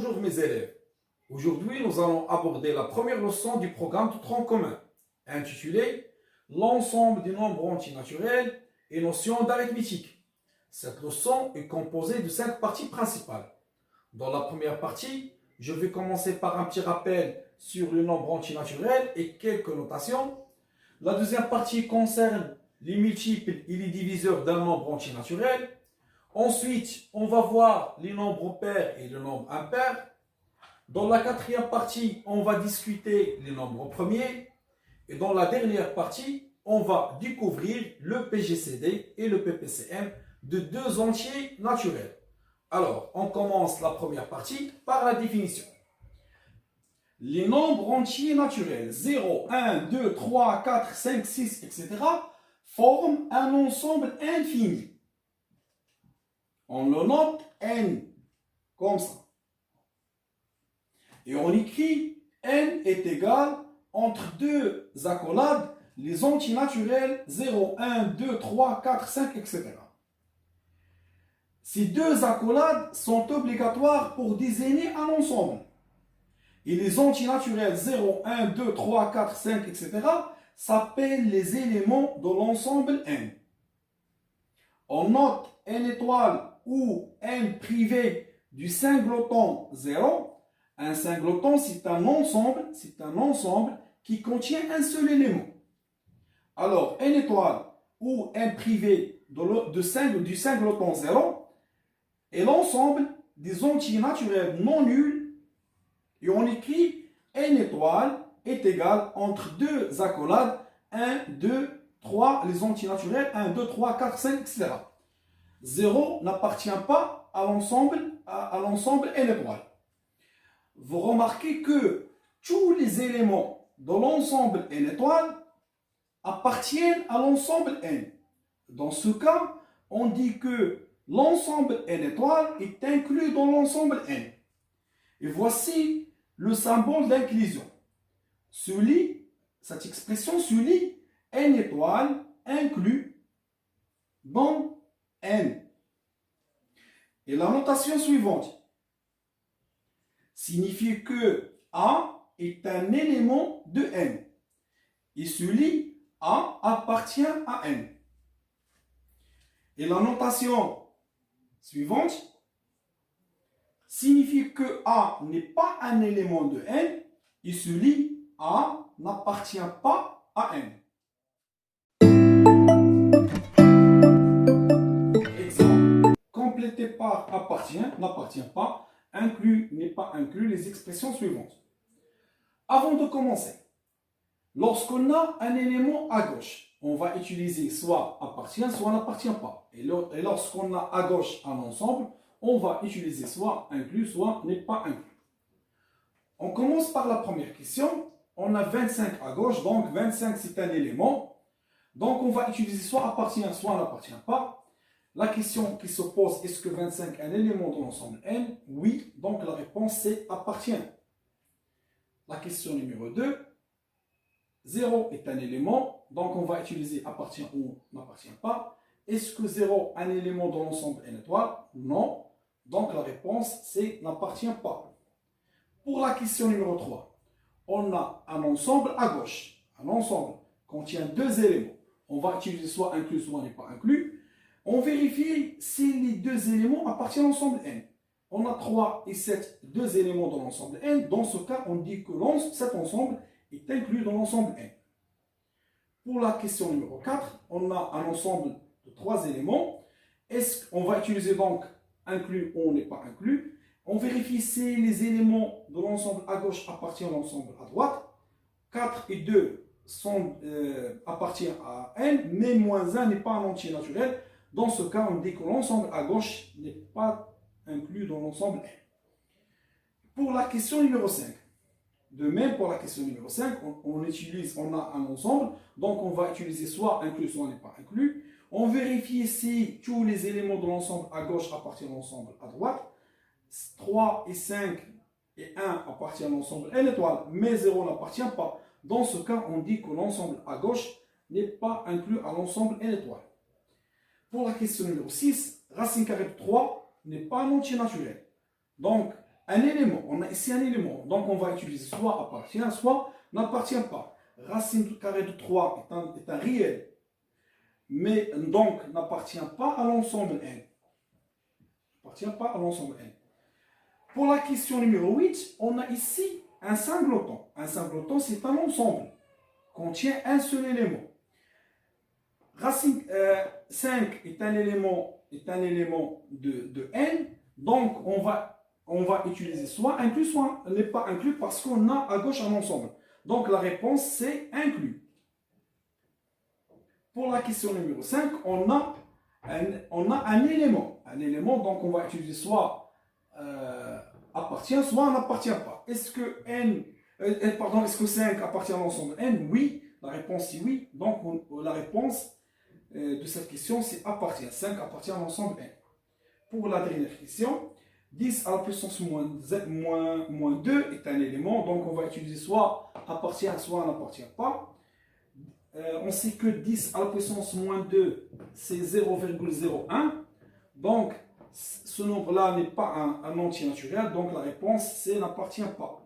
Bonjour mes élèves. Aujourd'hui, nous allons aborder la première leçon du programme de tronc commun, intitulée L'ensemble des nombres entiers naturels et notions d'arithmétique. Cette leçon est composée de 5 parties principales. Dans la première partie, je vais commencer par un petit rappel sur le nombre entier naturel et quelques notations. La deuxième partie concerne les multiples et les diviseurs d'un nombre entier naturel. Ensuite, on va voir les nombres pairs et le nombre impair. Dans la quatrième partie, on va discuter les nombres premiers. Et dans la dernière partie, on va découvrir le PGCD et le PPCM de deux entiers naturels. Alors, on commence la première partie par la définition. Les nombres entiers naturels 0, 1, 2, 3, 4, 5, 6, etc. forment un ensemble infini. On le note n, comme ça. Et on écrit n est égal entre deux accolades, les entiers naturels 0, 1, 2, 3, 4, 5, etc. Ces deux accolades sont obligatoires pour désigner un ensemble. Et les entiers naturels 0, 1, 2, 3, 4, 5, etc. s'appellent les éléments de l'ensemble n. On note n étoile ou n privé du singleton 0. Un singleton, c'est un ensemble qui contient un seul élément. Alors, n étoile ou n privé du singleton 0 est l'ensemble des entiers naturels non nuls. Et on écrit n étoile est égal entre deux accolades 1, 2, 3, les entiers naturels 1, 2, 3, 4, 5, etc. 0 n'appartient pas à l'ensemble n étoile. Vous remarquez que tous les éléments de l'ensemble n étoile appartiennent à l'ensemble n. Dans ce cas, on dit que l'ensemble n étoile est inclus dans l'ensemble n. Et voici le symbole d'inclusion. Cette expression se lit n étoile inclus dans n. Et la notation suivante signifie que A est un élément de n. Il se lit A appartient à n. Et la notation suivante signifie que A n'est pas un élément de n. Il se lit A n'appartient pas à n. Exemple, complété par appartient, n'appartient pas, inclus n'est pas inclus, les expressions suivantes. Avant de commencer, lorsqu'on a un élément à gauche, on va utiliser soit appartient, soit n'appartient pas. Et lorsqu'on a à gauche un ensemble, on va utiliser soit inclus, soit n'est pas inclus. On commence par la première question. On a 25 à gauche, donc 25 c'est un élément. Donc on va utiliser soit appartient, soit n'appartient pas. La question qui se pose, est-ce que 25 est un élément de l'ensemble n? Oui, donc la réponse c'est appartient. La question numéro 2, 0 est un élément, donc on va utiliser appartient ou n'appartient pas. Est-ce que 0 est un élément de l'ensemble n étoile? Non, donc la réponse c'est n'appartient pas. Pour la question numéro 3, on a un ensemble à gauche. Un ensemble contient deux éléments. On va utiliser soit inclus, soit n'est pas inclus. On vérifie si les deux éléments appartiennent à l'ensemble n. On a 3 et 7, deux éléments dans l'ensemble n. Dans ce cas, on dit que cet ensemble est inclus dans l'ensemble n. Pour la question numéro 4, on a un ensemble de 3 éléments. Est-ce qu'on va utiliser donc inclus ou n'est pas inclus? On vérifie si les éléments de l'ensemble à gauche appartiennent à l'ensemble à droite. 4 et 2 appartiennent à n, mais moins 1 n'est pas un entier naturel. Dans ce cas, on dit que l'ensemble à gauche n'est pas inclus dans l'ensemble n. Pour la question numéro 5, de même pour la question numéro 5, on a un ensemble, donc on va utiliser soit inclus, soit n'est pas inclus. On vérifie si tous les éléments de l'ensemble à gauche appartiennent à l'ensemble à droite. 3 et 5 et 1 appartiennent à l'ensemble n étoile, mais 0 n'appartient pas. Dans ce cas, on dit que l'ensemble à gauche n'est pas inclus à l'ensemble n étoile. Pour la question numéro 6, racine carrée de 3 n'est pas un entier naturel. Donc, un élément. On a ici un élément. Donc, on va utiliser soit appartient, soit n'appartient pas. Racine carrée de 3 est un réel, mais donc n'appartient pas à l'ensemble N. N'appartient pas à l'ensemble N. Pour la question numéro 8, on a ici un singleton. Un singleton, c'est un ensemble, contient un seul élément. Racine 5 est un élément de N, donc on va utiliser soit inclus, soit n'est pas inclus parce qu'on a à gauche un ensemble. Donc la réponse c'est inclus. Pour la question numéro 5, on a un élément. Un élément, donc on va utiliser soit appartient, soit n'appartient pas. Est-ce que est-ce que 5 appartient à l'ensemble N? Oui. La réponse est oui. Donc la réponse de cette question c'est appartient. 5 appartient à l'ensemble N. Pour la dernière question, 10 à la puissance moins 2 est un élément. Donc on va utiliser soit appartient, soit n'appartient pas. On sait que 10 à la puissance moins 2 c'est 0,01. Donc ce nombre-là n'est pas un entier naturel, donc la réponse c'est n'appartient pas.